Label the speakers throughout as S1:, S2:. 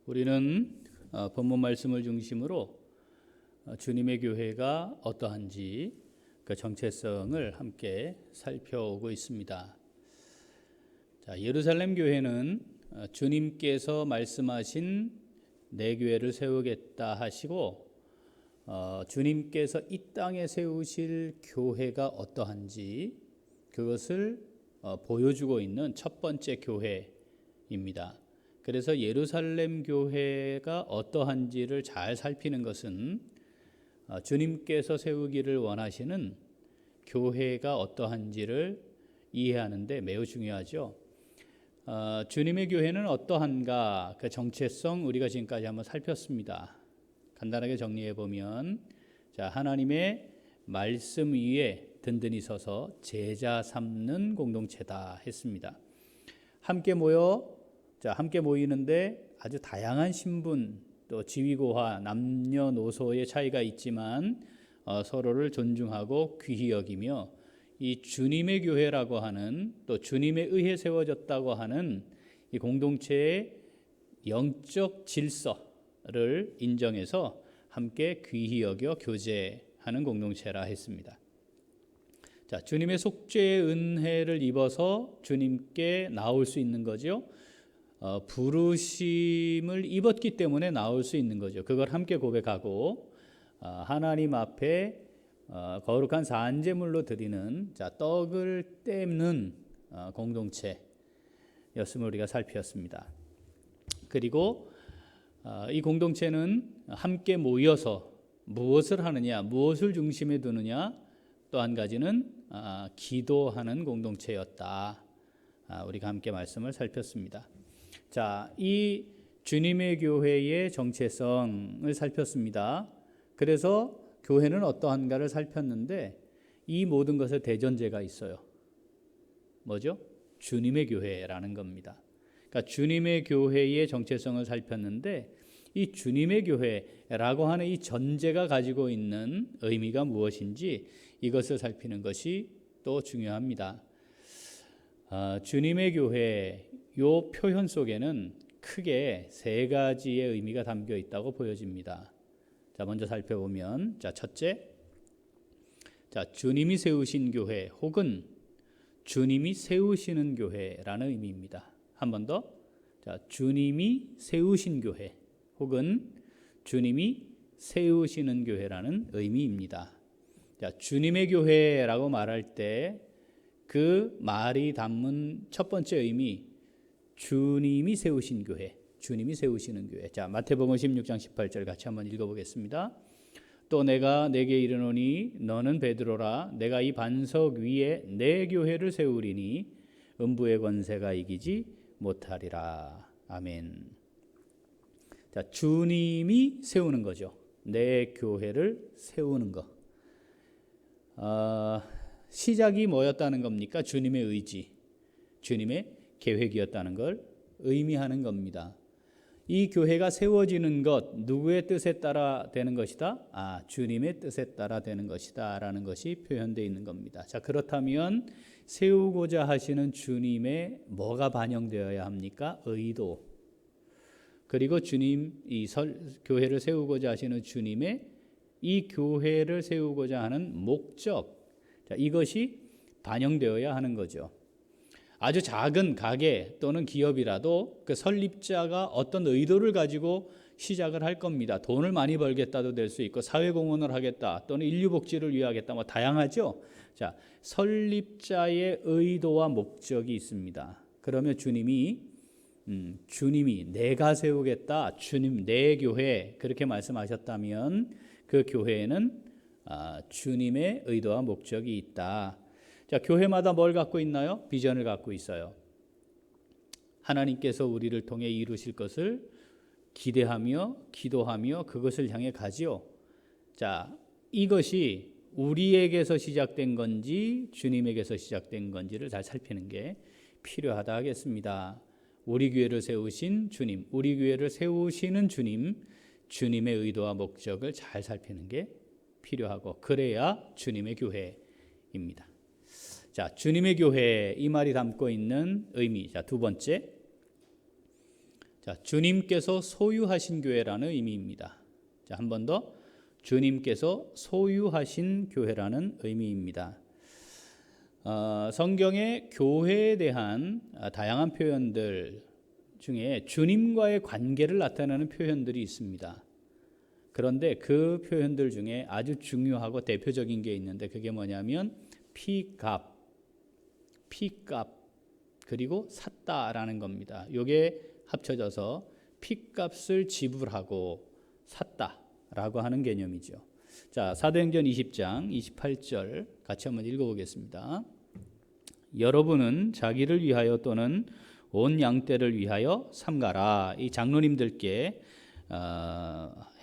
S1: 우리는 본문 말씀을 중심으로 주님의 교회가 어떠한지 그 정체성을 함께 살펴오고 있습니다. 자, 예루살렘 교회는 주님께서 말씀하신 내 교회를 세우겠다 하시고 주님께서 이 땅에 세우실 교회가 어떠한지 그것을 보여주고 있는 첫 번째 교회입니다. 그래서 예루살렘 교회가 어떠한지를 잘 살피는 것은 주님께서 세우기를 원하시는 교회가 어떠한지를 이해하는 데 매우 중요하죠. 주님의 교회는 어떠한가 그 정체성 우리가 지금까지 한번 살폈습니다. 간단하게 정리해 보면 자, 하나님의 말씀 위에 든든히 서서 제자 삼는 공동체다 했습니다. 함께 모이는데 아주 다양한 신분 또 지위고하 남녀노소의 차이가 있지만 서로를 존중하고 귀히 여기며 이 주님의 교회라고 하는 또 주님에 의해 세워졌다고 하는 이 공동체의 영적 질서를 인정해서 함께 귀히 여겨 교제하는 공동체라 했습니다. 자, 주님의 속죄의 은혜를 입어서 주님께 나올 수 있는 거죠. 부르심을 입었기 때문에 나올 수 있는 거죠. 그걸 함께 고백하고 하나님 앞에 거룩한 산제물로 드리는 떡을 떼는 공동체였음을 우리가 살피었습니다. 그리고 이 공동체는 함께 모여서 무엇을 하느냐, 무엇을 중심에 두느냐, 또 한 가지는 기도하는 공동체였다. 우리가 함께 말씀을 살폈습니다. 자, 이 주님의 교회의 정체성을 살폈습니다. 그래서 교회는 어떠한가를 살폈는데 이 모든 것에 대전제가 있어요. 뭐죠? 주님의 교회라는 겁니다. 그러니까 주님의 교회의 정체성을 살폈는데 이 주님의 교회라고 하는 이 전제가 가지고 있는 의미가 무엇인지 이것을 살피는 것이 또 중요합니다. 주님의 교회 요 표현 속에는 크게 세 가지의 의미가 담겨 있다고 보여집니다. 자, 먼저 살펴보면 첫째, 주님이 세우신 교회 혹은 주님이 세우시는 교회라는 의미입니다. 한 번 더, 주님이 세우신 교회 혹은 주님이 세우시는 교회라는 의미입니다. 주님의 교회라고 말할 때 그 말이 담은 첫 번째 의미, 주님이 세우신 교회, 주님이 세우시는 교회. 자, 마태복음 16장 18절 같이 한번 읽어보겠습니다. 또 내가 내게 이르노니 너는 베드로라. 내가 이 반석 위에 내 교회를 세우리니 음부의 권세가 이기지 못하리라. 아멘. 자, 주님이 세우는 거죠. 내 교회를 세우는 거. 시작이 뭐였다는 겁니까? 주님의 의지, 주님의 계획이었다는 걸 의미하는 겁니다. 이 교회가 세워지는 것 누구의 뜻에 따라 되는 것이다? 주님의 뜻에 따라 되는 것이다 라는 것이 표현되어 있는 겁니다. 자, 그렇다면 세우고자 하시는 주님의 뭐가 반영되어야 합니까? 의도. 그리고 교회를 세우고자 하시는 주님의 이 교회를 세우고자 하는 목적, 자, 이것이 반영되어야 하는 거죠. 아주 작은 가게 또는 기업이라도 그 설립자가 어떤 의도를 가지고 시작을 할 겁니다. 돈을 많이 벌겠다도 될 수 있고 사회공헌을 하겠다 또는 인류복지를 위하겠다 뭐 다양하죠. 자, 설립자의 의도와 목적이 있습니다. 그러면 주님이 내가 세우겠다, 주님 내 교회 그렇게 말씀하셨다면 그 교회에는 주님의 의도와 목적이 있다. 자, 교회마다 뭘 갖고 있나요? 비전을 갖고 있어요. 하나님께서 우리를 통해 이루실 것을 기대하며 기도하며 그것을 향해 가지요. 자, 이것이 우리에게서 시작된 건지 주님에게서 시작된 건지를 잘 살피는 게 필요하다 하겠습니다. 우리 교회를 세우신 주님, 우리 교회를 세우시는 주님, 주님의 의도와 목적을 잘 살피는 게 필요하고 그래야 주님의 교회입니다. 자, 주님의 교회 이 말이 담고 있는 의미. 자, 두 번째. 자, 주님께서 소유하신 교회라는 의미입니다. 자, 한 번 더. 주님께서 소유하신 교회라는 의미입니다. 성경의 교회에 대한 다양한 표현들 중에 주님과의 관계를 나타내는 표현들이 있습니다. 그런데 그 표현들 중에 아주 중요하고 대표적인 게 있는데 그게 뭐냐면 피값 그리고 샀다라는 겁니다. 이게 합쳐져서 피값을 지불하고 샀다라고 하는 개념이죠. 자, 사도행전 20장 28절 같이 한번 읽어보겠습니다. 여러분은 자기를 위하여 또는 온 양떼를 위하여 삼가라. 이 장로님들께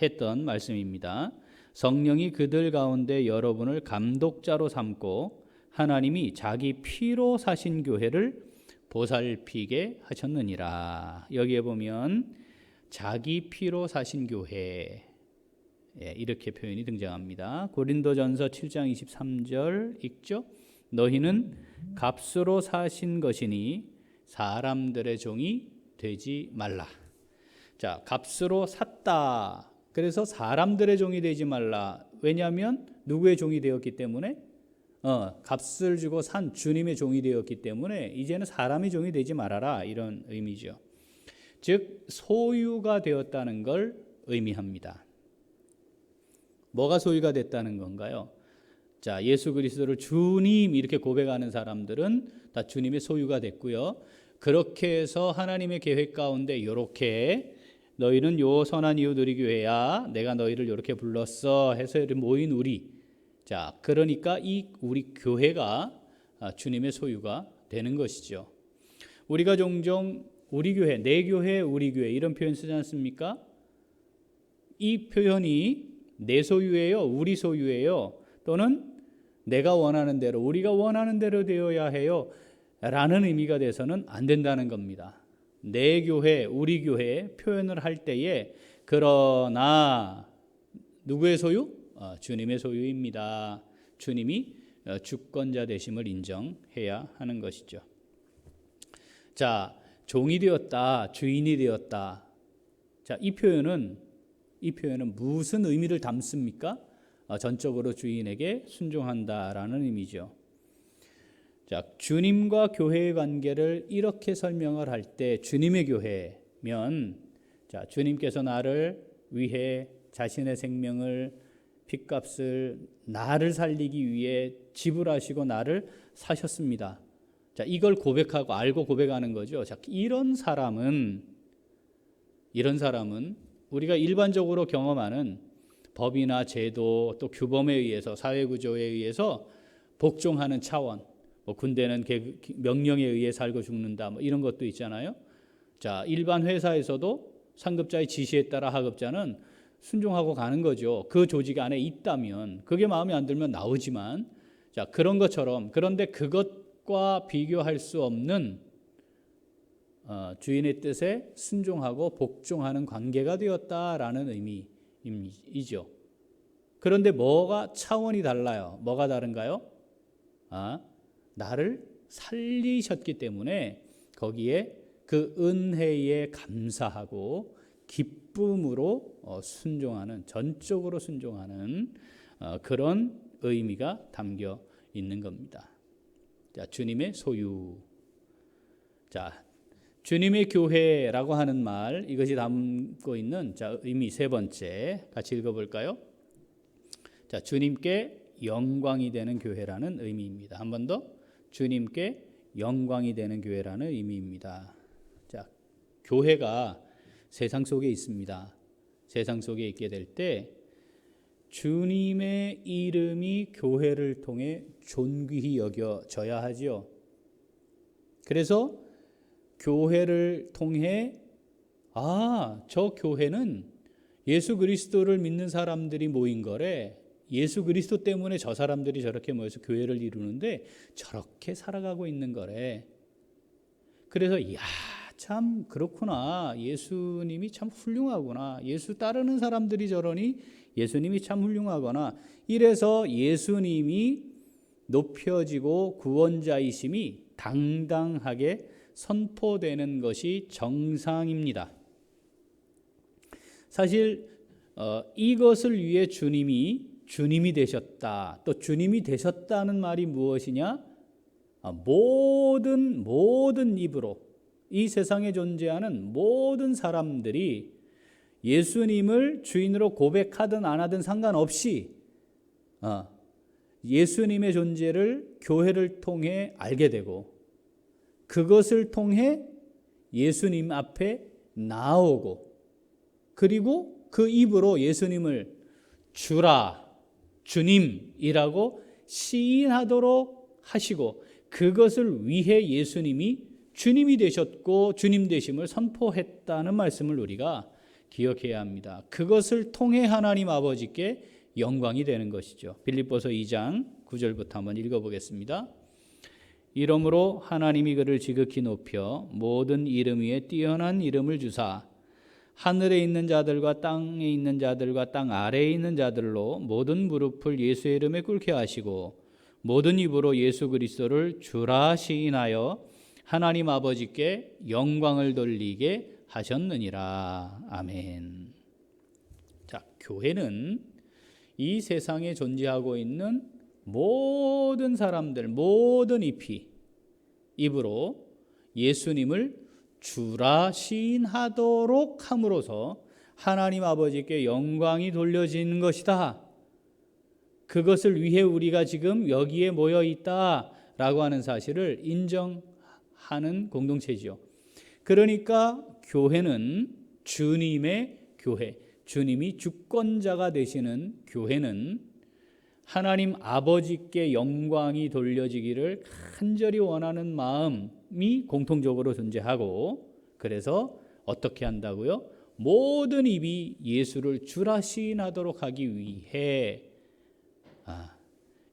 S1: 했던 말씀입니다. 성령이 그들 가운데 여러분을 감독자로 삼고 하나님이 자기 피로 사신 교회를 보살피게 하셨느니라. 여기에 보면 자기 피로 사신 교회, 이렇게 표현이 등장합니다. 고린도전서 7장 23절 읽죠. 너희는 값으로 사신 것이니 사람들의 종이 되지 말라. 자, 값으로 샀다. 그래서 사람들의 종이 되지 말라. 왜냐하면 누구의 종이 되었기 때문에 값을 주고 산 주님의 종이 되었기 때문에 이제는 사람의 종이 되지 말아라, 이런 의미죠. 즉 소유가 되었다는 걸 의미합니다. 뭐가 소유가 됐다는 건가요? 자, 예수 그리스도를 주님 이렇게 고백하는 사람들은 다 주님의 소유가 됐고요. 그렇게 해서 하나님의 계획 가운데 이렇게 너희는 요 선한 이웃 우리 교회야, 내가 너희를 이렇게 불렀어 해서 모인 우리, 자, 그러니까 이 우리 교회가 주님의 소유가 되는 것이죠. 우리가 종종 우리 교회, 내 교회, 우리 교회 이런 표현 쓰지 않습니까? 이 표현이 내 소유예요, 우리 소유예요, 또는 내가 원하는 대로, 우리가 원하는 대로 되어야 해요 라는 의미가 돼서는 안 된다는 겁니다. 내 교회, 우리 교회 표현을 할 때에 그러나 누구의 소유? 주님의 소유입니다. 주님이 주권자 되심을 인정해야 하는 것이죠. 자, 종이 되었다, 주인이 되었다. 자, 이 표현은 무슨 의미를 담습니까? 전적으로 주인에게 순종한다라는 의미죠. 자, 주님과 교회의 관계를 이렇게 설명을 할 때 주님의 교회면, 자, 주님께서 나를 위해 자신의 생명을, 핏값을 나를 살리기 위해 지불하시고 나를 사셨습니다. 자, 이걸 고백하고 알고 고백하는 거죠. 자, 이런 사람은 우리가 일반적으로 경험하는 법이나 제도 또 규범에 의해서, 사회구조에 의해서 복종하는 차원, 뭐 군대는 명령에 의해 살고 죽는다, 뭐 이런 것도 있잖아요. 자, 일반 회사에서도 상급자의 지시에 따라 하급자는 순종하고 가는 거죠. 그 조직 안에 있다면, 그게 마음에 안 들면 나오지만, 자, 그런 것처럼, 그런데 그것과 비교할 수 없는 주인의 뜻에 순종하고 복종하는 관계가 되었다라는 의미이죠. 그런데 뭐가 차원이 달라요? 뭐가 다른가요? 나를 살리셨기 때문에 거기에 그 은혜에 감사하고 기쁨으로 순종하는, 전적으로 순종하는 그런 의미가 담겨 있는 겁니다. 자, 주님의 소유. 자, 주님의 교회라고 하는 말, 이것이 담고 있는, 자, 의미 세 번째 같이 읽어볼까요? 자, 주님께 영광이 되는 교회라는 의미입니다. 한 번 더, 주님께 영광이 되는 교회라는 의미입니다. 자, 교회가 세상 속에 있습니다. 세상 속에 있게 될 때 주님의 이름이 교회를 통해 존귀히 여겨져야 하지요. 그래서 교회를 통해 저 교회는 예수 그리스도를 믿는 사람들이 모인 거래. 예수 그리스도 때문에 저 사람들이 저렇게 모여서 교회를 이루는데 저렇게 살아가고 있는 거래. 그래서 참 그렇구나. 예수님이 참 훌륭하구나. 예수 따르는 사람들이 저러니 예수님이 참 훌륭하거나, 이래서 예수님이 높여지고 구원자이심이 당당하게 선포되는 것이 정상입니다. 사실 이것을 위해 주님이 되셨다. 또 주님이 되셨다는 말이 무엇이냐? 모든 입으로 이 세상에 존재하는 모든 사람들이 예수님을 주인으로 고백하든 안 하든 상관없이 예수님의 존재를 교회를 통해 알게 되고 그것을 통해 예수님 앞에 나오고 그리고 그 입으로 예수님을 주라, 주님이라고 시인하도록 하시고 그것을 위해 예수님이 주님이 되셨고 주님 되심을 선포했다는 말씀을 우리가 기억해야 합니다. 그것을 통해 하나님 아버지께 영광이 되는 것이죠. 빌립보서 2장 9절부터 한번 읽어보겠습니다. 이러므로 하나님이 그를 지극히 높여 모든 이름 위에 뛰어난 이름을 주사 하늘에 있는 자들과 땅에 있는 자들과 땅 아래에 있는 자들로 모든 무릎을 예수의 이름에 꿇게 하시고 모든 입으로 예수 그리스도를 주라 시인하여 하나님 아버지께 영광을 돌리게 하셨느니라. 아멘. 자, 교회는 이 세상에 존재하고 있는 모든 사람들, 모든 입으로 예수님을 주라 시인하도록 함으로써 하나님 아버지께 영광이 돌려지는 것이다. 그것을 위해 우리가 지금 여기에 모여 있다라고 하는 사실을 인정하는 공동체지요. 그러니까 교회는 주님의 교회, 주님이 주권자가 되시는 교회는 하나님 아버지께 영광이 돌려지기를 간절히 원하는 마음이 공통적으로 존재하고 그래서 어떻게 한다고요? 모든 입이 예수를 주라 시인하도록 하기 위해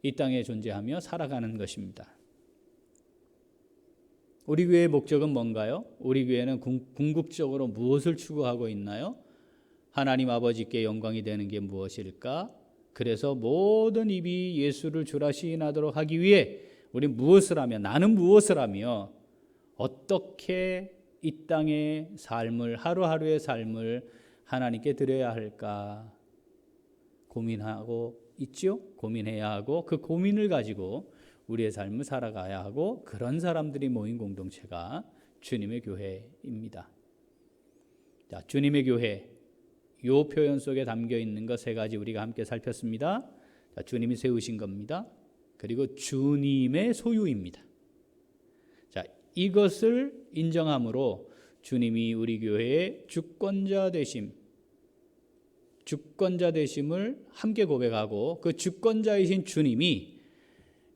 S1: 이 땅에 존재하며 살아가는 것입니다. 우리 교회의 목적은 뭔가요? 우리 교회는 궁극적으로 무엇을 추구하고 있나요? 하나님 아버지께 영광이 되는 게 무엇일까? 그래서 모든 입이 예수를 주라 시인하도록 하기 위해 우리 무엇을 하며 나는 무엇을 하며 어떻게 이 땅의 삶을 하루하루의 삶을 하나님께 드려야 할까 고민하고 있죠? 고민해야 하고 그 고민을 가지고 우리의 삶을 살아가야 하고 그런 사람들이 모인 공동체가 주님의 교회입니다. 자, 주님의 교회 이 표현 속에 담겨 있는 것 세 가지 우리가 함께 살폈습니다. 자, 주님이 세우신 겁니다. 그리고 주님의 소유입니다. 자, 이것을 인정함으로 주님이 우리 교회의 주권자 되심을 함께 고백하고 그 주권자이신 주님이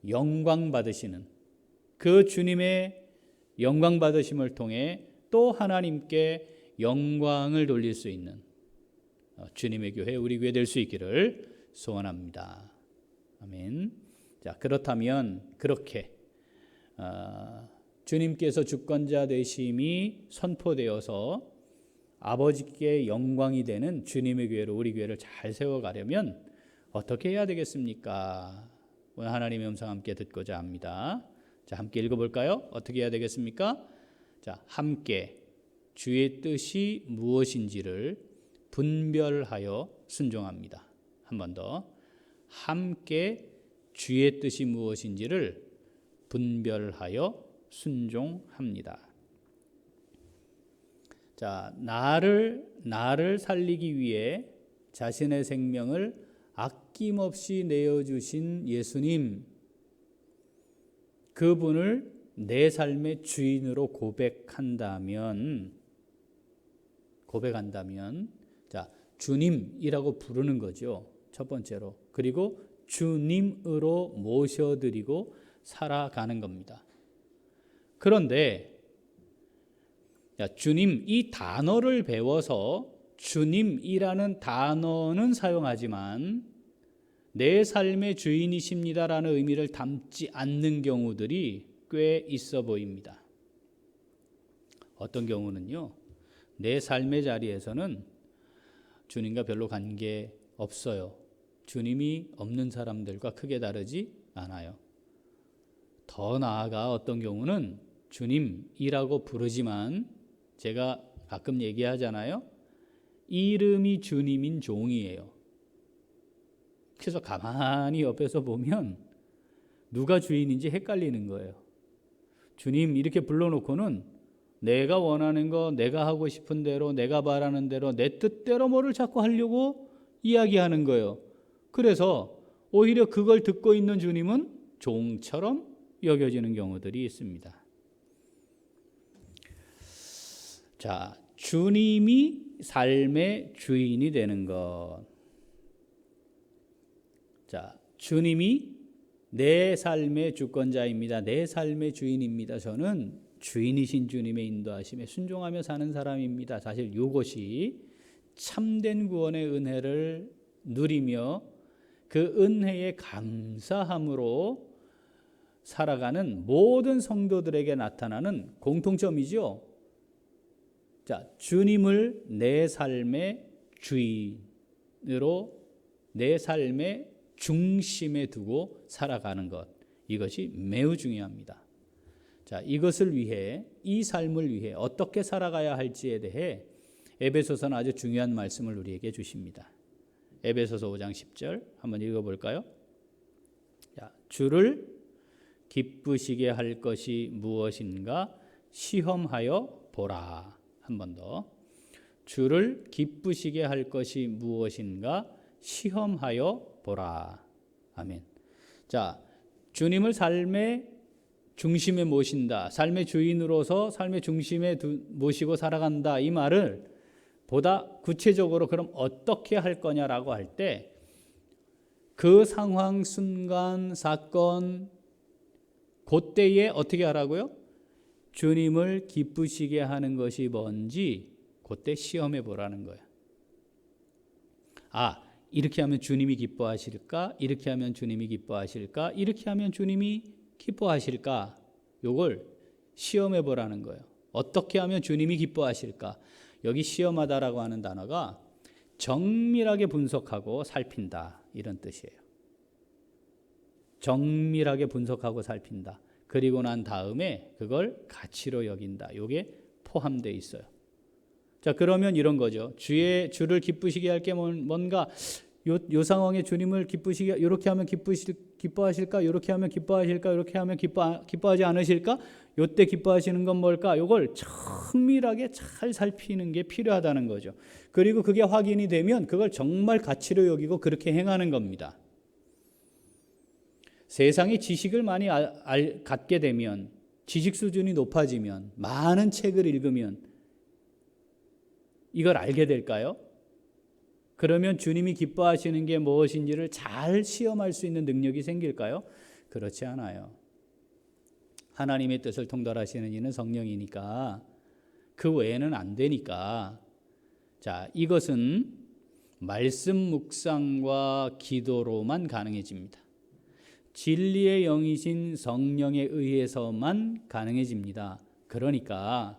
S1: 영광 받으시는 그 주님의 영광 받으심을 통해 또 하나님께 영광을 돌릴 수 있는 주님의 교회 우리 교회 될 수 있기를 소원합니다. 아멘. 자, 그렇다면 그렇게 주님께서 주권자 되심이 선포되어서 아버지께 영광이 되는 주님의 교회로 우리 교회를 잘 세워가려면 어떻게 해야 되겠습니까? 오늘 하나님의 음성 함께 듣고자 합니다. 자, 함께 읽어볼까요? 어떻게 해야 되겠습니까? 자, 함께 주의 뜻이 무엇인지를 분별하여 순종합니다. 한 번 더. 함께 주의 뜻이 무엇인지를 분별하여 순종합니다. 자, 나를 살리기 위해 자신의 생명을 아낌없이 내어주신 예수님, 그분을 내 삶의 주인으로 고백한다면 자, 주님이라고 부르는 거죠. 첫 번째로. 그리고 주님으로 모셔드리고 살아가는 겁니다. 그런데 주님 이 단어를 배워서 주님이라는 단어는 사용하지만 내 삶의 주인이십니다라는 의미를 담지 않는 경우들이 꽤 있어 보입니다. 어떤 경우는요, 내 삶의 자리에서는 주님과 별로 관계 없어요. 주님이 없는 사람들과 크게 다르지 않아요. 더 나아가 어떤 경우는 주님이라고 부르지만 제가 가끔 얘기하잖아요. 이름이 주님인 종이에요. 그래서 가만히 옆에서 보면 누가 주인인지 헷갈리는 거예요. 주님 이렇게 불러놓고는 내가 원하는 거, 내가 하고 싶은 대로, 내가 바라는 대로, 내 뜻대로 뭐를 자꾸 하려고 이야기하는 거예요. 그래서 오히려 그걸 듣고 있는 주님은 종처럼 여겨지는 경우들이 있습니다. 자, 주님이 삶의 주인이 되는 것. 자, 주님이 내 삶의 주권자입니다. 내 삶의 주인입니다. 저는 주인이신 주님의 인도하심에 순종하며 사는 사람입니다. 사실 이것이 참된 구원의 은혜를 누리며 그 은혜에 감사함으로 살아가는 모든 성도들에게 나타나는 공통점이죠. 자, 주님을 내 삶의 주인으로 내 삶의 중심에 두고 살아가는 것, 이것이 매우 중요합니다. 자, 이것을 위해, 이 삶을 위해 어떻게 살아가야 할지에 대해 에베소서는 아주 중요한 말씀을 우리에게 주십니다. 에베소서 5장 10절 한번 읽어볼까요? 자, 주를 기쁘시게 할 것이 무엇인가 시험하여 보라. 한 번 더. 주를 기쁘시게 할 것이 무엇인가 시험하여 보라. 아멘. 자, 주님을 삶의 중심에 모신다. 삶의 주인으로서 삶의 중심에 모시고 살아간다. 이 말을 보다 구체적으로 그럼 어떻게 할 거냐라고 할 때 그 상황, 순간, 사건, 그때에 어떻게 하라고요? 주님을 기쁘시게 하는 것이 뭔지 그때 시험해 보라는 거예요. 아, 이렇게 하면 주님이 기뻐하실까? 이렇게 하면 주님이 기뻐하실까? 이렇게 하면 주님이 기뻐하실까? 요걸 시험해 보라는 거예요. 어떻게 하면 주님이 기뻐하실까? 여기 시험하다라고 하는 단어가 정밀하게 분석하고 살핀다, 이런 뜻이에요. 정밀하게 분석하고 살핀다. 그리고 난 다음에 그걸 가치로 여긴다. 이게 포함되어 있어요. 자, 그러면 이런 거죠. 주를 기쁘시게 할 게 뭔가 요 상황에 주님을 기쁘시게, 이렇게 하면 기뻐하실까? 이렇게 하면 기뻐하실까? 이렇게 하면 기뻐하지 않으실까? 요때 기뻐하시는 건 뭘까? 요걸 정밀하게 잘 살피는 게 필요하다는 거죠. 그리고 그게 확인이 되면 그걸 정말 가치로 여기고 그렇게 행하는 겁니다. 세상에 지식을 많이 갖게 되면, 지식 수준이 높아지면, 많은 책을 읽으면 이걸 알게 될까요? 그러면 주님이 기뻐하시는 게 무엇인지를 잘 시험할 수 있는 능력이 생길까요? 그렇지 않아요. 하나님의 뜻을 통달하시는 이는 성령이니까 그 외에는 안 되니까. 자, 이것은 말씀 묵상과 기도로만 가능해집니다. 진리의 영이신 성령에 의해서만 가능해집니다. 그러니까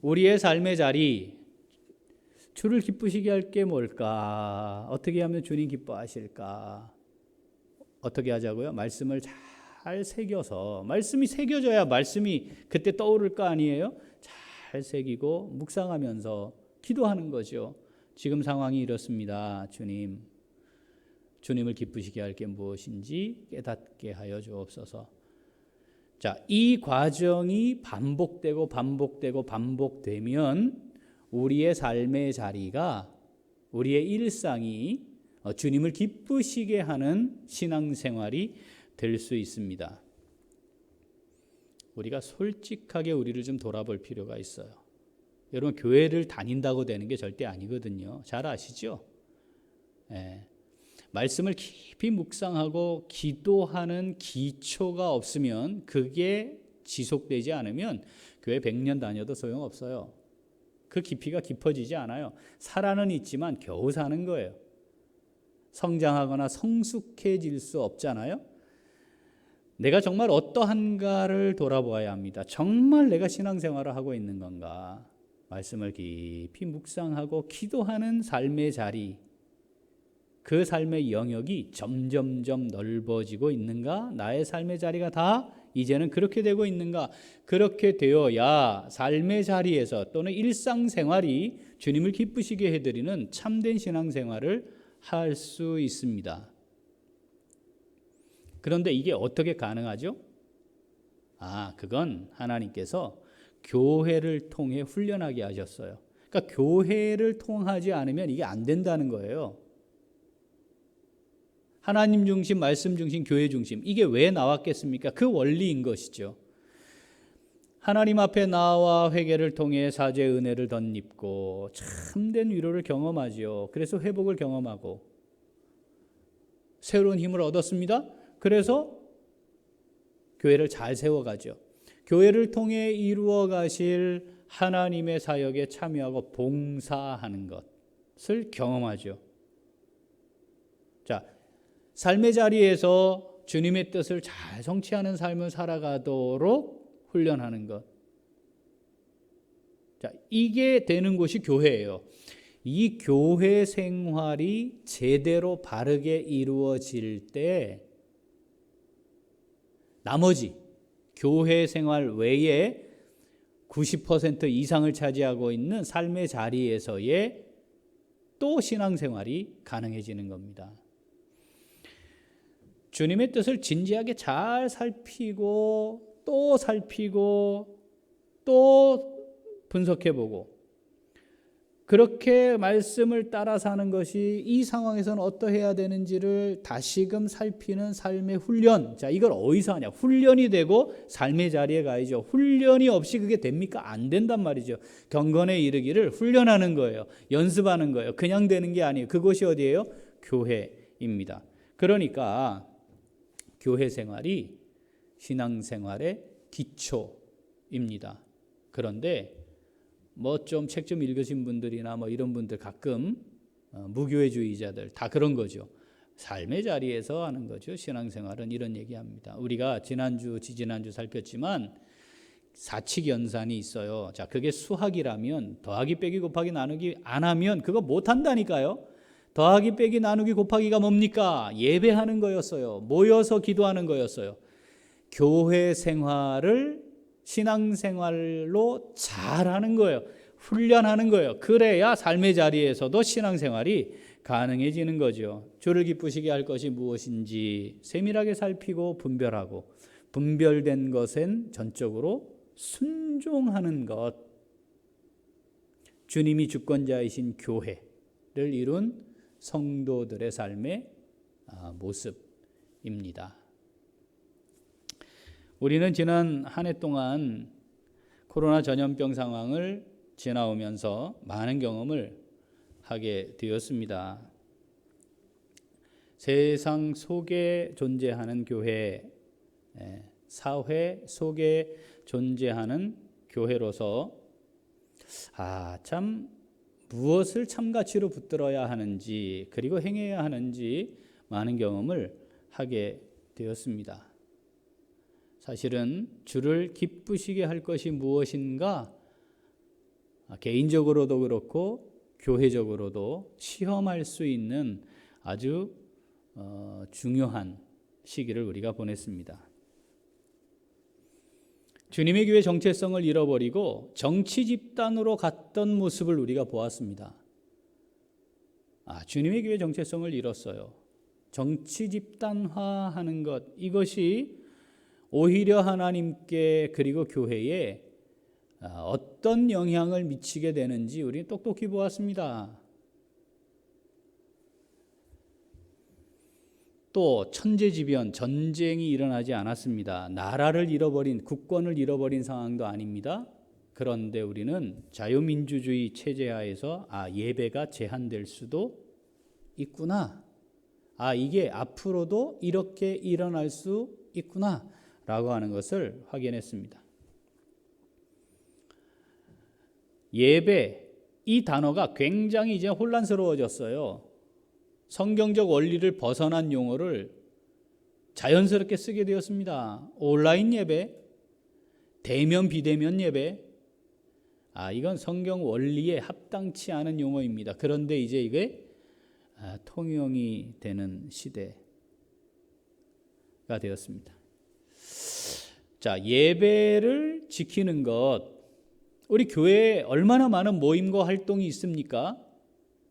S1: 우리의 삶의 자리, 주를 기쁘시게 할 게 뭘까? 어떻게 하면 주님 기뻐하실까? 어떻게 하자고요? 말씀을 잘 새겨서, 말씀이 새겨져야 말씀이 그때 떠오를 거 아니에요? 잘 새기고 묵상하면서 기도하는 거죠. 지금 상황이 이렇습니다. 주님을 기쁘시게 할 게 무엇인지 깨닫게 하여 주옵소서. 자, 이 과정이 반복되면 우리의 삶의 자리가, 우리의 일상이 주님을 기쁘시게 하는 신앙생활이 될 수 있습니다. 우리가 솔직하게 우리를 좀 돌아볼 필요가 있어요. 여러분, 교회를 다닌다고 되는 게 절대 아니거든요. 잘 아시죠? 예. 말씀을 깊이 묵상하고 기도하는 기초가 없으면, 그게 지속되지 않으면 교회 100년 다녀도 소용없어요. 그 깊이가 깊어지지 않아요. 살아는 있지만 겨우 사는 거예요. 성장하거나 성숙해질 수 없잖아요. 내가 정말 어떠한가를 돌아보아야 합니다. 정말 내가 신앙생활을 하고 있는 건가? 말씀을 깊이 묵상하고 기도하는 삶의 자리, 그 삶의 영역이 점점점 넓어지고 있는가? 나의 삶의 자리가 다 이제는 그렇게 되고 있는가? 그렇게 되어야 삶의 자리에서 또는 일상생활이 주님을 기쁘시게 해드리는 참된 신앙생활을 할 수 있습니다. 그런데 이게 어떻게 가능하죠? 그건 하나님께서 교회를 통해 훈련하게 하셨어요. 그러니까 교회를 통하지 않으면 이게 안 된다는 거예요. 하나님 중심, 말씀 중심, 교회 중심. 이게 왜 나왔겠습니까? 그 원리인 것이죠. 하나님 앞에 나와 회개를 통해 사죄의 은혜를 덧입고 참된 위로를 경험하지요. 그래서 회복을 경험하고 새로운 힘을 얻었습니다. 그래서 교회를 잘 세워가죠. 교회를 통해 이루어 가실 하나님의 사역에 참여하고 봉사하는 것을 경험하죠. 자, 삶의 자리에서 주님의 뜻을 잘 성취하는 삶을 살아가도록 훈련하는 것. 자, 이게 되는 곳이 교회예요. 이 교회 생활이 제대로 바르게 이루어질 때 나머지 교회 생활 외에 90% 이상을 차지하고 있는 삶의 자리에서의 또 신앙생활이 가능해지는 겁니다. 주님의 뜻을 진지하게 잘 살피고 또 살피고 또 분석해보고 그렇게 말씀을 따라 사는 것이 이 상황에서는 어떠해야 되는지를 다시금 살피는 삶의 훈련. 자, 이걸 어디서 하냐? 훈련이 되고 삶의 자리에 가야죠. 훈련이 없이 그게 됩니까? 안 된단 말이죠. 경건에 이르기를 훈련하는 거예요. 연습하는 거예요. 그냥 되는 게 아니에요. 그곳이 어디예요? 교회입니다. 그러니까 교회 생활이 신앙생활의 기초입니다. 그런데 좀 책 좀 읽으신 분들이나 이런 분들 가끔 무교회주의자들 다 그런 거죠. 삶의 자리에서 하는 거죠. 신앙생활은 이런 얘기합니다. 우리가 지난주, 지지난주 살폈지만 사칙연산이 있어요. 자, 그게 수학이라면 더하기 빼기 곱하기 나누기 안 하면 그거 못 한다니까요. 더하기 빼기 나누기 곱하기가 뭡니까? 예배하는 거였어요. 모여서 기도하는 거였어요. 교회 생활을 신앙생활로 잘하는 거예요. 훈련하는 거예요. 그래야 삶의 자리에서도 신앙생활이 가능해지는 거죠. 주를 기쁘시게 할 것이 무엇인지 세밀하게 살피고 분별하고 분별된 것엔 전적으로 순종하는 것. 주님이 주권자이신 교회를 이룬 성도들의 삶의 모습입니다. 우리는 지난 한 해 동안 코로나 전염병 상황을 지나오면서 많은 경험을 하게 되었습니다. 세상 속에 존재하는 교회, 사회 속에 존재하는 교회로서 참 무엇을 참가치로 붙들어야 하는지 그리고 행해야 하는지 많은 경험을 하게 되었습니다. 사실은 주를 기쁘시게 할 것이 무엇인가 개인적으로도 그렇고 교회적으로도 시험할 수 있는 아주 중요한 시기를 우리가 보냈습니다. 주님의 교회 정체성을 잃어버리고 정치 집단으로 갔던 모습을 우리가 보았습니다. 주님의 교회 정체성을 잃었어요. 정치 집단화하는 것, 이것이 오히려 하나님께 그리고 교회에 어떤 영향을 미치게 되는지 우리는 똑똑히 보았습니다. 또 천재지변, 전쟁이 일어나지 않았습니다. 나라를 잃어버린, 국권을 잃어버린 상황도 아닙니다. 그런데 우리는 자유민주주의 체제하에서 예배가 제한될 수도 있구나. 이게 앞으로도 이렇게 일어날 수 있구나 라고 하는 것을 확인했습니다. 예배, 이 단어가 굉장히 이제 혼란스러워졌어요. 성경적 원리를 벗어난 용어를 자연스럽게 쓰게 되었습니다. 온라인 예배, 대면 비대면 예배, 이건 성경 원리에 합당치 않은 용어입니다. 그런데 이제 이게 통용이 되는 시대가 되었습니다. 자, 예배를 지키는 것, 우리 교회에 얼마나 많은 모임과 활동이 있습니까?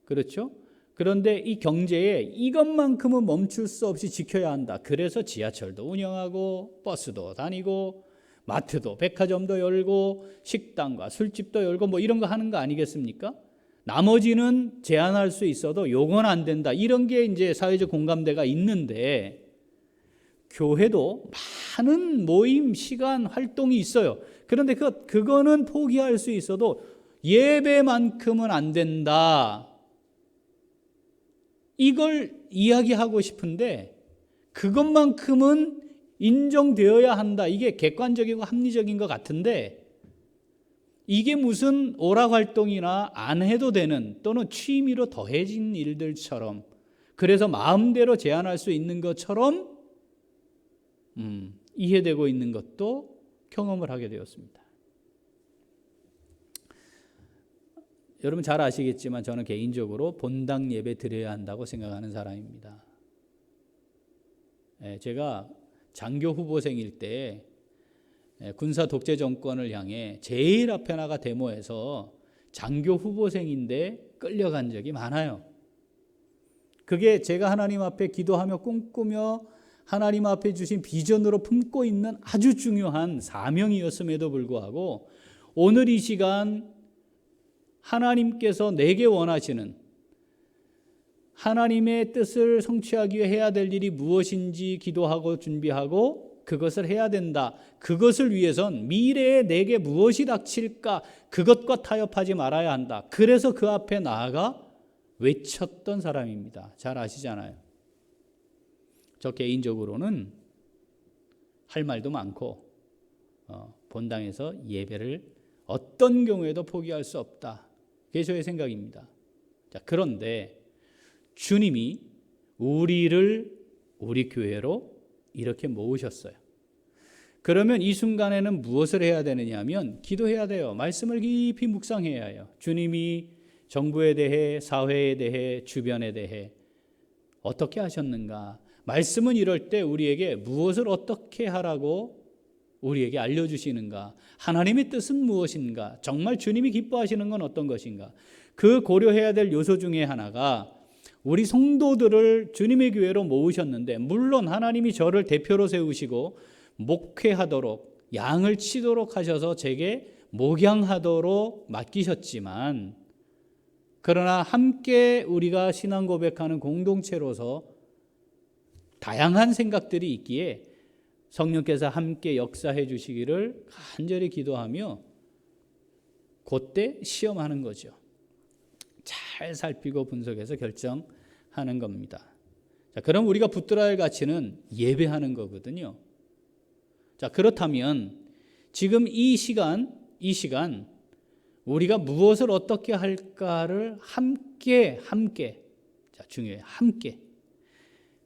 S1: 그렇죠? 그런데 이 경제에 이것만큼은 멈출 수 없이 지켜야 한다. 그래서 지하철도 운영하고 버스도 다니고 마트도 백화점도 열고 식당과 술집도 열고 뭐 이런 거 하는 거 아니겠습니까? 나머지는 제한할 수 있어도 요건 안 된다. 이런 게 이제 사회적 공감대가 있는데 교회도 많은 모임, 시간, 활동이 있어요. 그런데 그거는 포기할 수 있어도 예배만큼은 안 된다. 이걸 이야기하고 싶은데 그것만큼은 인정되어야 한다. 이게 객관적이고 합리적인 것 같은데 이게 무슨 오락 활동이나 안 해도 되는 또는 취미로 더해진 일들처럼 그래서 마음대로 제한할 수 있는 것처럼 이해되고 있는 것도 경험을 하게 되었습니다. 여러분 잘 아시겠지만 저는 개인적으로 본당 예배 드려야 한다고 생각하는 사람입니다. 제가 장교 후보생일 때 군사 독재 정권을 향해 제일 앞에 나가 데모해서 장교 후보생인데 끌려간 적이 많아요. 그게 제가 하나님 앞에 기도하며 꿈꾸며 하나님 앞에 주신 비전으로 품고 있는 아주 중요한 사명이었음에도 불구하고 오늘 이 시간 하나님께서 내게 원하시는 하나님의 뜻을 성취하기 위해 해야 될 일이 무엇인지 기도하고 준비하고 그것을 해야 된다. 그것을 위해선 미래에 내게 무엇이 닥칠까 그것과 타협하지 말아야 한다. 그래서 그 앞에 나아가 외쳤던 사람입니다. 잘 아시잖아요. 저 개인적으로는 할 말도 많고 본당에서 예배를 어떤 경우에도 포기할 수 없다. 그게 저의 생각입니다. 자, 그런데 주님이 우리를 우리 교회로 이렇게 모으셨어요. 그러면 이 순간에는 무엇을 해야 되느냐 하면 기도해야 돼요. 말씀을 깊이 묵상해야 해요. 주님이 정부에 대해, 사회에 대해, 주변에 대해 어떻게 하셨는가. 말씀은 이럴 때 우리에게 무엇을 어떻게 하라고 우리에게 알려주시는가. 하나님의 뜻은 무엇인가. 정말 주님이 기뻐하시는 건 어떤 것인가. 그 고려해야 될 요소 중에 하나가 우리 성도들을 주님의 교회로 모으셨는데 물론 하나님이 저를 대표로 세우시고 목회하도록 양을 치도록 하셔서 제게 목양하도록 맡기셨지만 그러나 함께 우리가 신앙 고백하는 공동체로서 다양한 생각들이 있기에 성령께서 함께 역사해 주시기를 간절히 기도하며 그때 시험하는 거죠. 잘 살피고 분석해서 결정하는 겁니다. 자, 그럼 우리가 붙들어야 할 가치는 예배하는 거거든요. 자, 그렇다면 지금 이 시간 우리가 무엇을 어떻게 할까를 함께 자, 중요해요. 함께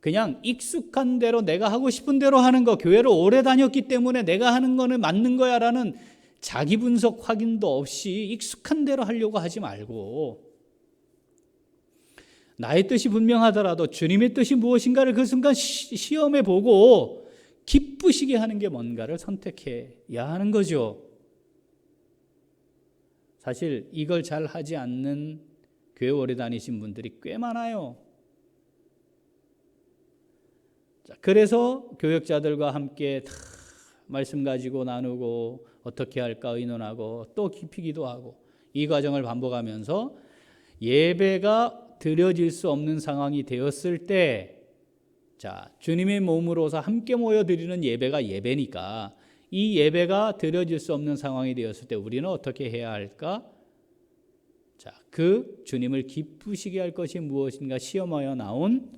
S1: 그냥 익숙한 대로 내가 하고 싶은 대로 하는 거, 교회를 오래 다녔기 때문에 내가 하는 거는 맞는 거야 라는 자기 분석 확인도 없이 익숙한 대로 하려고 하지 말고 나의 뜻이 분명하더라도 주님의 뜻이 무엇인가를 그 순간 시험해 보고 기쁘시게 하는 게 뭔가를 선택해야 하는 거죠. 사실 이걸 잘 하지 않는 교회 오래 다니신 분들이 꽤 많아요. 그래서 교역자들과 함께 다 말씀 가지고 나누고 어떻게 할까 의논하고 또 깊이 기도하고 이 과정을 반복하면서 예배가 드려질 수 없는 상황이 되었을 때 자, 주님의 몸으로서 함께 모여 드리는 예배가 예배니까 이 예배가 드려질 수 없는 상황이 되었을 때 우리는 어떻게 해야 할까? 자, 그 주님을 기쁘시게 할 것이 무엇인가 시험하여 나온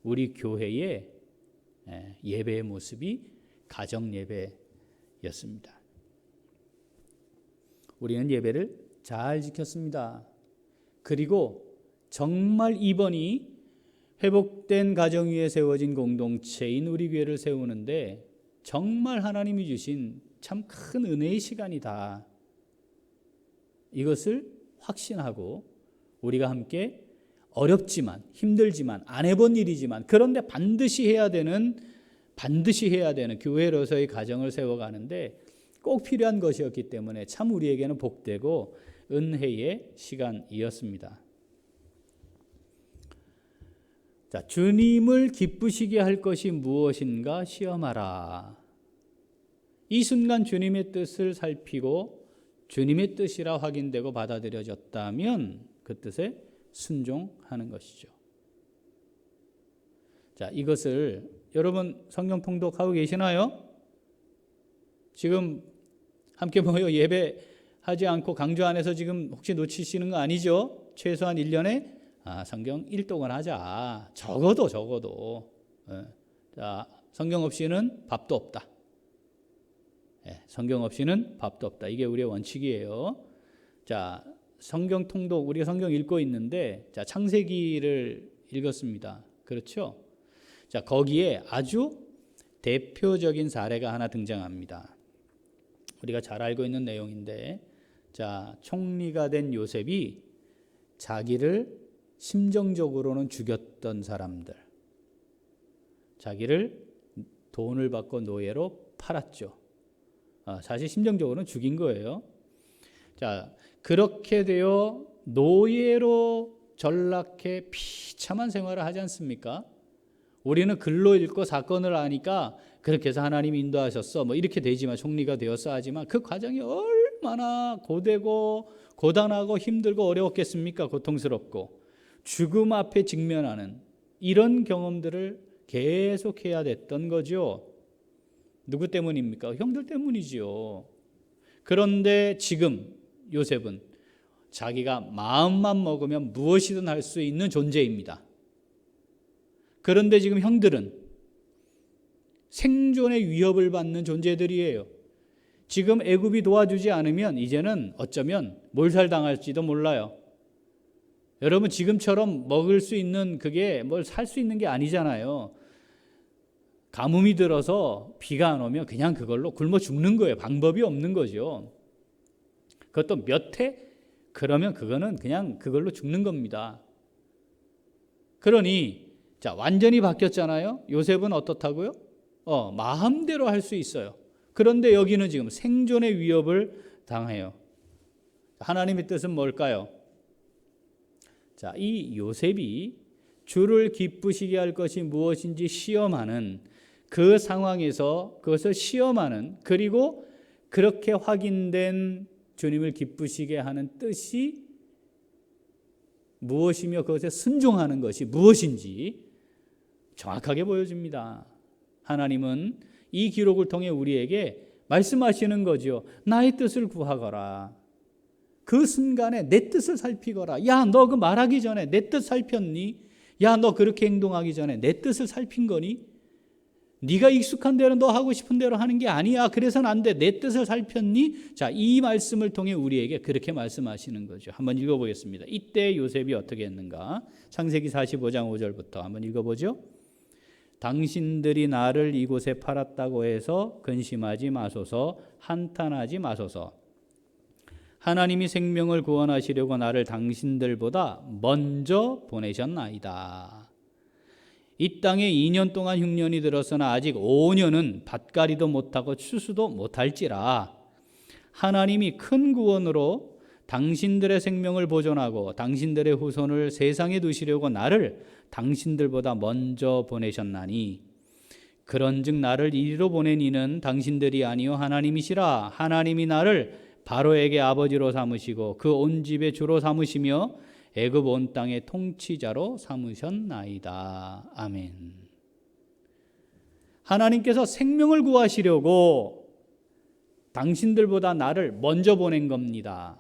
S1: 우리 교회의 예배의 모습이 가정 예배였습니다. 우리는 예배를 잘 지켰습니다. 그리고 정말 이번이 회복된 가정 위에 세워진 공동체인 우리 교회를 세우는데 정말 하나님이 주신 참 큰 은혜의 시간이다. 이것을 확신하고 우리가 함께 어렵지만 힘들지만 안 해본 일이지만 그런데 반드시 해야 되는 반드시 해야 되는 교회로서의 가정을 세워가는데 꼭 필요한 것이었기 때문에 참 우리에게는 복되고 은혜의 시간이었습니다. 자, 주님을 기쁘시게 할 것이 무엇인가 시험하라. 이 순간 주님의 뜻을 살피고 주님의 뜻이라 확인되고 받아들여졌다면 그 뜻에 순종하는 것이죠. 자, 이것을 여러분 성경 통독하고 계시나요? 지금 함께 모여 예배하지 않고 강조 안에서 지금 혹시 놓치시는 거 아니죠? 최소한 1년에 성경 1독은 하자. 적어도. 자, 성경 없이는 밥도 없다. 성경 없이는 밥도 없다. 이게 우리의 원칙이에요. 자, 성경 통독, 우리가 성경 읽고 있는데, 자, 창세기를 읽었습니다. 그렇죠? 자, 거기에 아주 대표적인 사례가 하나 등장합니다. 우리가 잘 알고 있는 내용인데, 자, 총리가 된 요셉이 자기를 심정적으로는 죽였던 사람들, 자기를 돈을 받고 노예로 팔았죠. 사실 심정적으로는 죽인 거예요. 자, 그렇게 되어 노예로 전락해 비참한 생활을 하지 않습니까? 우리는 글로 읽고 사건을 아니까 그렇게 해서 하나님이 인도하셨어 뭐 이렇게 되지만, 총리가 되었어 하지만 그 과정이 얼마나 고되고 고단하고 힘들고 어려웠겠습니까? 고통스럽고 죽음 앞에 직면하는 이런 경험들을 계속해야 됐던 거죠. 누구 때문입니까? 형들 때문이지요. 그런데 지금 요셉은 자기가 마음만 먹으면 무엇이든 할 수 있는 존재입니다. 그런데 지금 형들은 생존의 위협을 받는 존재들이에요. 지금 애굽이 도와주지 않으면 이제는 어쩌면 몰살당할지도 몰라요. 여러분, 지금처럼 먹을 수 있는 그게 뭘 살 수 있는 게 아니잖아요. 가뭄이 들어서 비가 안 오면 그냥 그걸로 굶어 죽는 거예요. 방법이 없는 거죠. 그것도 몇 해? 그러면 그거는 그냥 그걸로 죽는 겁니다. 그러니 자, 완전히 바뀌었잖아요. 요셉은 어떻다고요? 마음대로 할 수 있어요. 그런데 여기는 지금 생존의 위협을 당해요. 하나님의 뜻은 뭘까요? 자, 이 요셉이 주를 기쁘시게 할 것이 무엇인지 시험하는 그 상황에서 그것을 시험하는, 그리고 그렇게 확인된 주님을 기쁘시게 하는 뜻이 무엇이며 그것에 순종하는 것이 무엇인지 정확하게 보여줍니다. 하나님은 이 기록을 통해 우리에게 말씀하시는 거죠. 나의 뜻을 구하거라. 그 순간에 내 뜻을 살피거라. 야, 너 그 말하기 전에 내 뜻 살폈니? 야, 너 그렇게 행동하기 전에 내 뜻을 살핀 거니? 네가 익숙한 대로 너 하고 싶은 대로 하는 게 아니야. 그래서는 안 돼. 내 뜻을 살폈니? 자, 이 말씀을 통해 우리에게 그렇게 말씀하시는 거죠. 한번 읽어보겠습니다. 이때 요셉이 어떻게 했는가? 창세기 45장 5절부터 한번 읽어보죠. 당신들이 나를 이곳에 팔았다고 해서 근심하지 마소서, 한탄하지 마소서. 하나님이 생명을 구원하시려고 나를 당신들보다 먼저 보내셨나이다. 이 땅에 2년 동안 흉년이 들었으나 아직 5년은 밭갈이도 못하고 추수도 못할지라. 하나님이 큰 구원으로 당신들의 생명을 보존하고 당신들의 후손을 세상에 두시려고 나를 당신들보다 먼저 보내셨나니, 그런즉 나를 이리로 보낸 이는 당신들이 아니요 하나님이시라. 하나님이 나를 바로에게 아버지로 삼으시고 그 온 집의 주로 삼으시며 애굽 온 땅의 통치자로 삼으셨나이다. 아멘. 하나님께서 생명을 구하시려고 당신들보다 나를 먼저 보낸 겁니다.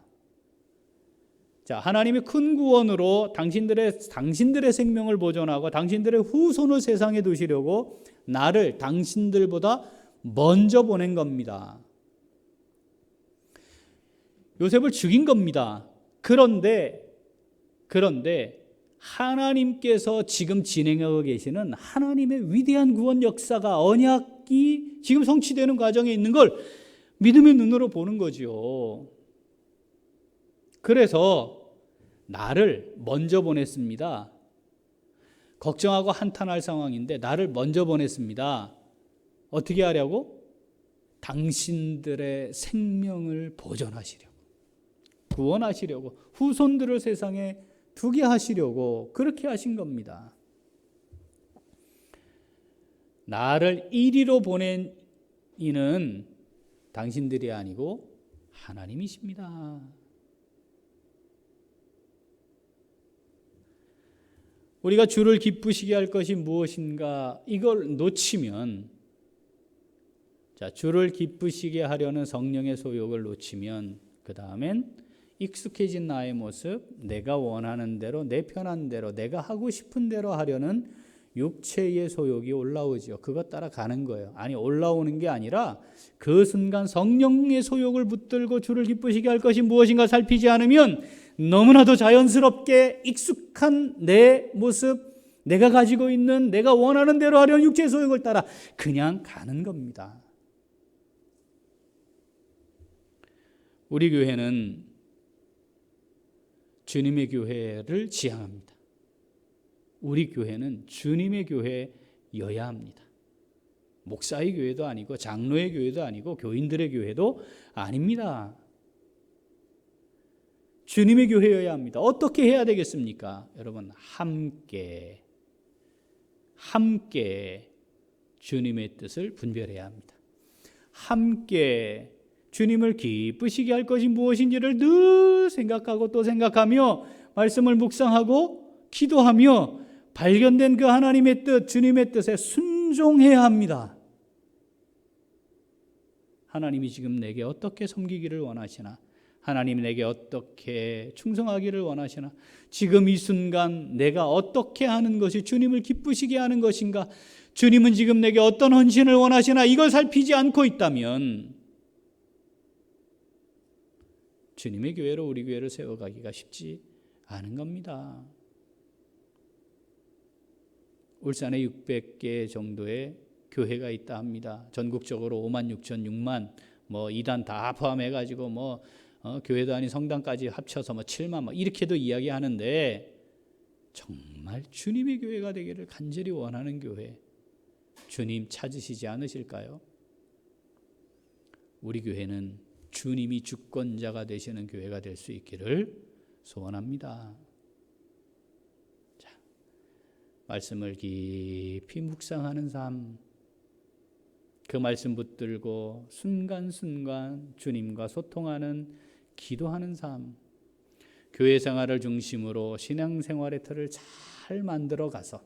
S1: 자, 하나님의 큰 구원으로 당신들의 생명을 보존하고 당신들의 후손을 세상에 두시려고 나를 당신들보다 먼저 보낸 겁니다. 요셉을 죽인 겁니다. 그런데 하나님께서 지금 진행하고 계시는 하나님의 위대한 구원 역사가, 언약이 지금 성취되는 과정에 있는 걸 믿음의 눈으로 보는 거죠. 그래서 나를 먼저 보냈습니다. 걱정하고 한탄할 상황인데 나를 먼저 보냈습니다. 어떻게 하려고? 당신들의 생명을 보존하시려고, 구원하시려고, 후손들을 세상에 두게 하시려고 그렇게 하신 겁니다. 나를 이리로 보낸 이는 당신들이 아니고 하나님이십니다. 우리가 주를 기쁘시게 할 것이 무엇인가, 이걸 놓치면, 주를 기쁘시게 하려는 성령의 소욕을 놓치면 그 다음엔 익숙해진 나의 모습, 내가 원하는 대로, 내 편한 대로, 내가 하고 싶은 대로 하려는 육체의 소욕이 올라오죠. 그것 따라 가는 거예요. 아니, 올라오는 게 아니라 그 순간 성령의 소욕을 붙들고 주를 기쁘시게 할 것이 무엇인가 살피지 않으면 너무나도 자연스럽게 익숙한 내 모습, 내가 가지고 있는, 내가 원하는 대로 하려는 육체의 소욕을 따라 그냥 가는 겁니다. 우리 교회는 주님의 교회를 지향합니다. 우리 교회는 주님의 교회여야 합니다. 목사의 교회도 아니고 장로의 교회도 아니고 교인들의 교회도 아닙니다. 주님의 교회여야 합니다. 어떻게 해야 되겠습니까? 여러분, 함께 주님의 뜻을 분별해야 합니다. 함께 주님을 기쁘시게 할 것이 무엇인지를 늘 생각하고 또 생각하며 말씀을 묵상하고 기도하며 발견된 그 하나님의 뜻, 주님의 뜻에 순종해야 합니다. 하나님이 지금 내게 어떻게 섬기기를 원하시나? 하나님이 내게 어떻게 충성하기를 원하시나? 지금 이 순간 내가 어떻게 하는 것이 주님을 기쁘시게 하는 것인가? 주님은 지금 내게 어떤 헌신을 원하시나? 이걸 살피지 않고 있다면 주님의 교회로 우리 교회를 세워가기가 쉽지 않은 겁니다. 울산에 600개 정도의 교회가 있다 합니다. 전국적으로 5만 6천, 6만 이단 다 포함해가지고 교회도 아닌 성당까지 합쳐서 7만 이렇게도 이야기하는데, 정말 주님의 교회가 되기를 간절히 원하는 교회, 주님 찾으시지 않으실까요? 우리 교회는 주님이 주권자가 되시는 교회가 될 수 있기를 소원합니다. 자, 말씀을 깊이 묵상하는 삶, 그 말씀 붙들고 순간순간 주님과 소통하는, 기도하는 삶, 교회 생활을 중심으로 신앙생활의 틀을 잘 만들어 가서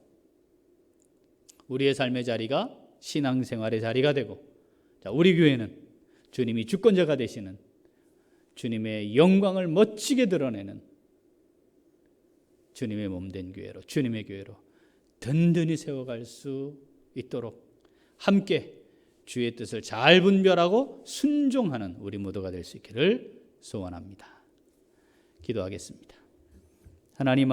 S1: 우리의 삶의 자리가 신앙생활의 자리가 되고, 우리 교회는 주님이 주권자가 되시는, 주님의 영광을 멋지게 드러내는 주님의 몸된 교회로, 주님의 교회로 든든히 세워갈 수 있도록 함께 주의 뜻을 잘 분별하고 순종하는 우리 모두가 될 수 있기를 소원합니다. 기도하겠습니다. 하나님